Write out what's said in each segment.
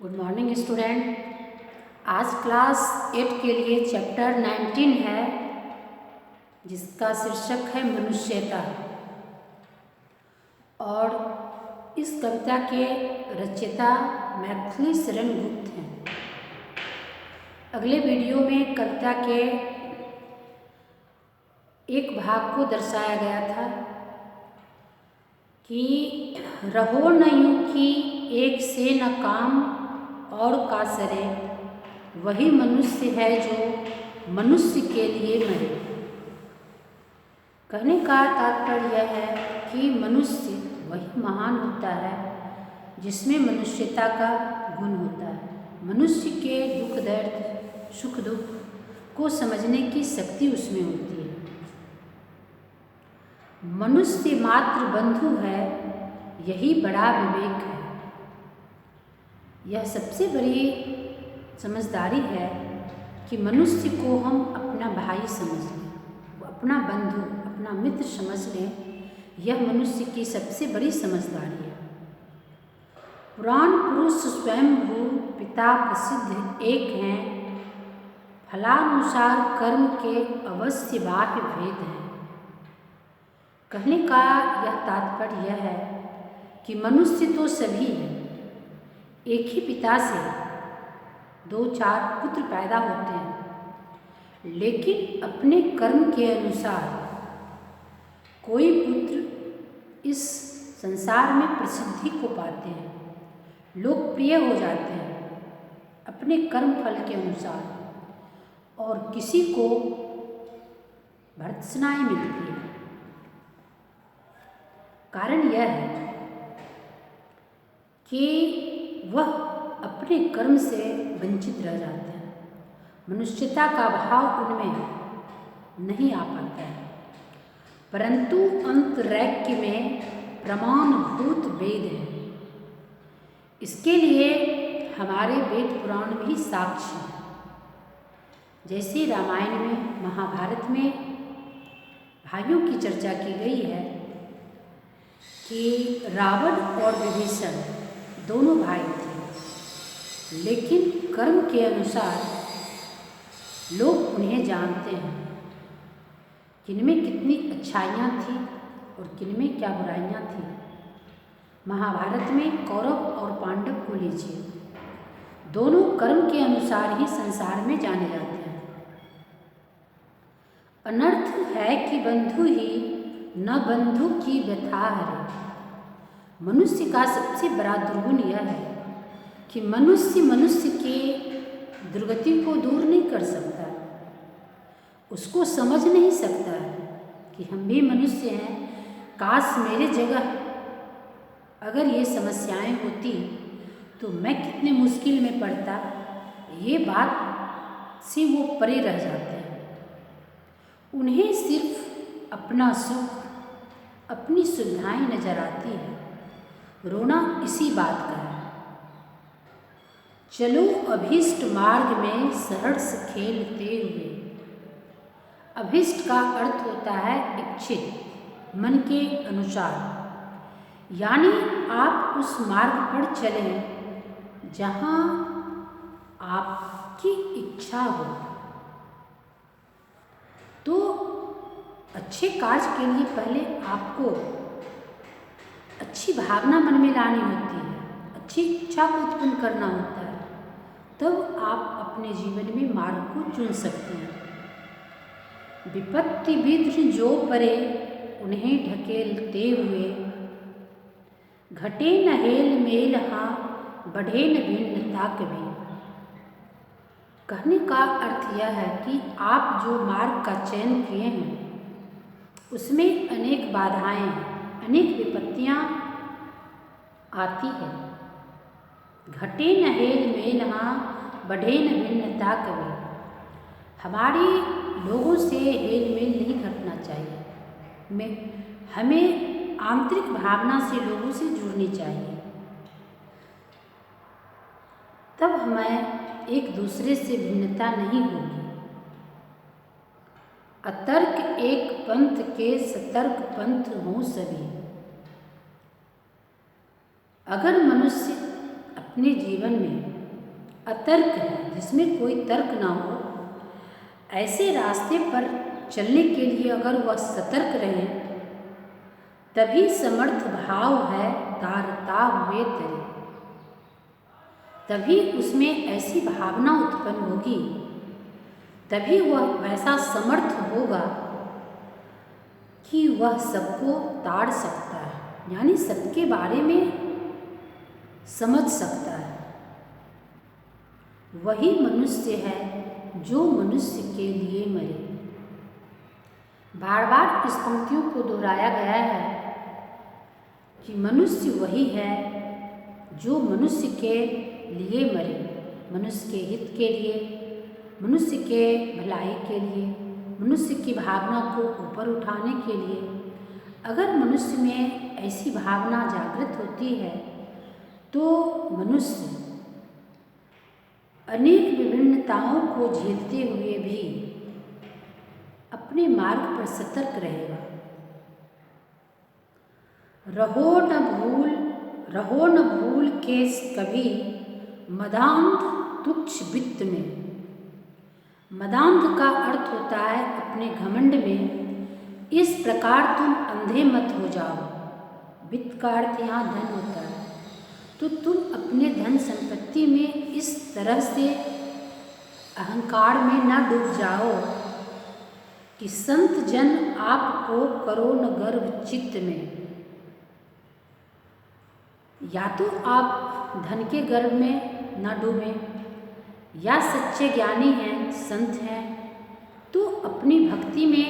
Good morning student. आज class 8 के लिए चैप्टर 19 है जिसका शीर्षक है मनुष्यता। और इस कविता के रचयिता मैथिली शरण गुप्त हैं। अगले वीडियो में कविता के एक भाग को दर्शाया गया था कि रहो न यूं कि एक से न काम और का सरे, वही मनुष्य है जो मनुष्य के लिए मरे। कहने का तात्पर्य यह है कि मनुष्य वही महान होता है जिसमें मनुष्यता का गुण होता है। मनुष्य के दुख दर्द सुख दुख को समझने की शक्ति उसमें होती है। मनुष्य मात्र बंधु है, यही बड़ा विवेक है। यह सबसे बड़ी समझदारी है कि मनुष्य को हम अपना भाई समझ लें, अपना बंधु अपना मित्र समझ लें। यह मनुष्य की सबसे बड़ी समझदारी है। पुराण पुरुष स्वयंभू पिता प्रसिद्ध एक हैं, फलानुसार कर्म के अवश्य बाह्य भेद हैं। कहने का यह तात्पर्य यह है कि मनुष्य तो सभी है। एक ही पिता से 2-4 पुत्र पैदा होते हैं, लेकिन अपने कर्म के अनुसार कोई पुत्र इस संसार में प्रसिद्धि को पाते हैं, लोकप्रिय हो जाते हैं अपने कर्म फल के अनुसार, और किसी को भर्त्सनाएं मिलती है। कारण यह है कि वह अपने कर्म से वंचित रह जाते हैं। मनुष्यता का भाव उनमें नहीं आ पाता है, परंतु अंतरैक्य में प्रमाणभूत वेद है। इसके लिए हमारे वेद पुराण भी साक्ष्य हैं। जैसे रामायण में महाभारत में भाइयों की चर्चा की गई है कि रावण और विभीषण दोनों भाई थे, लेकिन कर्म के अनुसार लोग उन्हें जानते हैं किनमें कितनी अच्छाइयाँ थी और किनमें क्या बुराइयाँ थी। महाभारत में कौरव और पांडव को लीजिए, दोनों कर्म के अनुसार ही संसार में जाने जाते हैं। अनर्थ है कि बंधु ही न बंधु की व्यथा हरे। मनुष्य का सबसे बड़ा दुर्गुण यह है कि मनुष्य के दुर्गति को दूर नहीं कर सकता, उसको समझ नहीं सकता कि हम भी मनुष्य हैं। काश मेरे जगह अगर ये समस्याएं होती तो मैं कितने मुश्किल में पड़ता। ये बात से वो परे रह जाते हैं। उन्हें सिर्फ अपना सुख अपनी सुविधाएं नजर आती है। रोना इसी बात का है। चलो अभीष्ट मार्ग में सहर्ष खेलते हुए। अभीष्ट का अर्थ होता है इच्छित, मन के अनुसार, यानी आप उस मार्ग पर चलें जहाँ आपकी इच्छा हो। तो अच्छे कार्य के लिए पहले आपको अच्छी भावना मन में लानी होती है, अच्छी इच्छा को उत्पन्न करना होता है, तब आप अपने जीवन में मार्ग को चुन सकते हैं। विपत्ति विघ्न जो परे उन्हें ढकेलते हुए, घटे न हेल मेल हाँ बढ़े न भिन्नता कभी। कहने का अर्थ यह है कि आप जो मार्ग का चयन किए हैं उसमें अनेक बाधाएं हैं, अनेक विपत्तियां आती है। घटे न हेल मेल हाँ बढ़े न भिन्नता कभी। हमारी लोगों से हेल मेल नहीं घटना चाहिए। हमें आंतरिक भावना से लोगों से जुड़नी चाहिए, तब हमें एक दूसरे से भिन्नता नहीं होगी। अतर्क एक पंथ के सतर्क पंथ हों सभी। अगर मनुष्य अपने जीवन में अतर्क है, जिसमें कोई तर्क ना हो, ऐसे रास्ते पर चलने के लिए अगर वह सतर्क रहे, तभी समर्थ भाव है तारता हुए तरे। तभी उसमें ऐसी भावना उत्पन्न होगी, तभी वह वैसा समर्थ होगा कि वह सबको ताड़ सकता है, यानी सबके बारे में समझ सकता है। वही मनुष्य है जो मनुष्य के लिए मरे। बार बार इस पंक्तियों को दोहराया गया है कि मनुष्य वही है जो मनुष्य के लिए मरे, मनुष्य के हित के लिए, मनुष्य के भलाई के लिए, मनुष्य की भावना को ऊपर उठाने के लिए। अगर मनुष्य में ऐसी भावना जागृत होती है तो मनुष्य अनेक विभिन्नताओं को झेलते हुए भी अपने मार्ग पर सतर्क रहेगा। रहो न भूल के कभी मदांध तुच्छ वित्त में। मदांध का अर्थ होता है अपने घमंड में इस प्रकार तुम अंधे मत हो जाओ। वित्त का अर्थ यहाँ धन होता है। तो तुम अपने धन संपत्ति में इस तरह से अहंकार में न डूब जाओ कि संत जन आपको करो न गर्व चित्त में। या तो आप धन के गर्व में न डूबें, या सच्चे ज्ञानी हैं, संत हैं, तो अपनी भक्ति में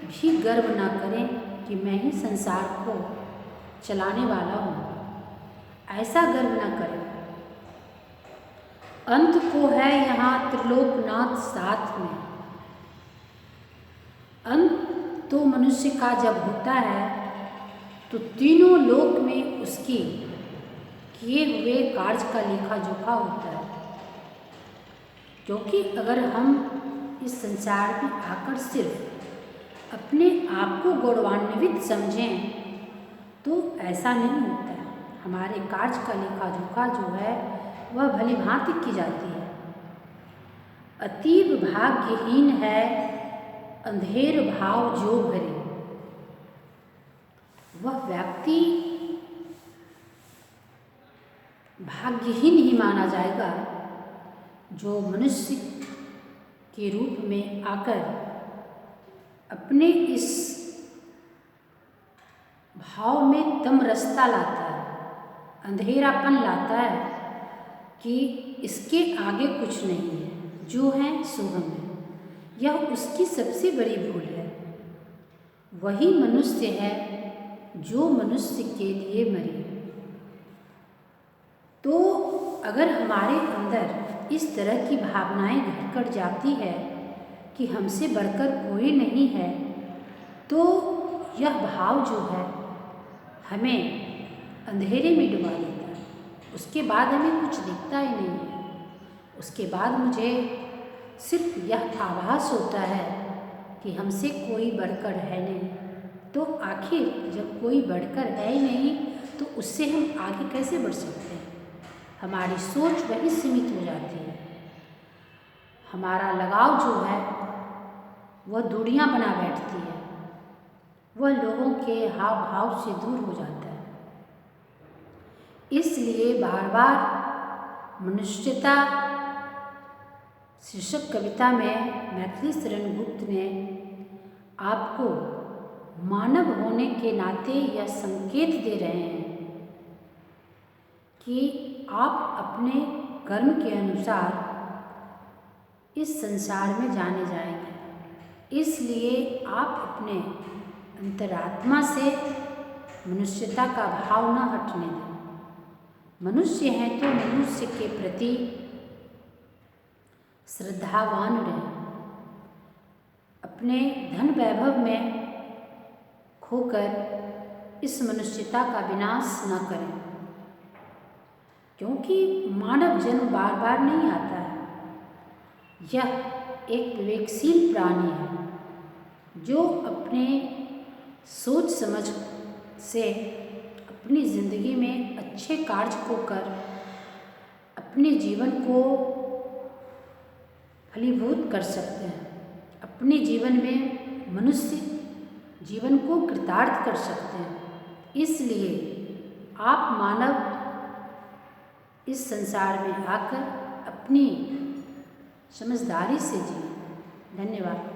भी गर्व न करें कि मैं ही संसार को चलाने वाला हूँ। ऐसा गर्व न करें। अंत को है यहाँ त्रिलोकनाथ साथ में। अंत तो मनुष्य का जब होता है तो तीनों लोक में उसकी किए हुए कार्य का लेखा जोखा होता है। क्योंकि अगर हम इस संसार में आकर सिर्फ अपने आप को गौरवान्वित समझें तो ऐसा नहीं होता है। हमारे कार्य का लेखा जोखा जो है वह भली भांति की जाती है। अतीब भाग्यहीन है अंधेर भाव जो भरे। वह व्यक्ति भाग्यहीन ही माना जाएगा जो मनुष्य के रूप में आकर अपने इस भाव में तमरसता लाता है, अंधेरापन लाता है कि इसके आगे कुछ नहीं है, जो है सो हम है। यह उसकी सबसे बड़ी भूल है। वही मनुष्य है जो मनुष्य के लिए मरे। तो अगर हमारे अंदर इस तरह की भावनाएं घट जाती है कि हमसे बढ़कर कोई नहीं है, तो यह भाव जो है हमें अंधेरे में डुबा देता है। उसके बाद हमें कुछ दिखता ही नहीं है। उसके बाद मुझे सिर्फ यह आभास होता है कि हमसे कोई बढ़कर है नहीं। तो आखिर जब कोई बढ़कर है ही नहीं तो उससे हम आगे कैसे बढ़ सकते हैं? हमारी सोच वही सीमित हो जाती है। हमारा लगाव जो है वह दूरियां बना बैठती है। वह लोगों के हाव भाव से दूर हो जाता है। इसलिए बार बार मनुष्यता शीर्षक कविता में मैथिली शरण गुप्त ने आपको मानव होने के नाते यह संकेत दे रहे हैं कि आप अपने कर्म के अनुसार इस संसार में जाने जाएंगे। इसलिए आप अपने अंतरात्मा से मनुष्यता का भाव न हटने दें। मनुष्य हैं तो मनुष्य के प्रति श्रद्धावान रहें। अपने धन वैभव में खोकर इस मनुष्यता का विनाश न करें, क्योंकि मानव जन्म बार बार नहीं आता है। यह एक विवेकशील प्राणी है जो अपने सोच समझ से अपनी ज़िंदगी में अच्छे कार्य को कर अपने जीवन को फलीभूत कर सकते हैं, अपने जीवन में मनुष्य जीवन को कृतार्थ कर सकते हैं। इसलिए आप मानव इस संसार में आकर अपनी समझदारी से जिए। धन्यवाद।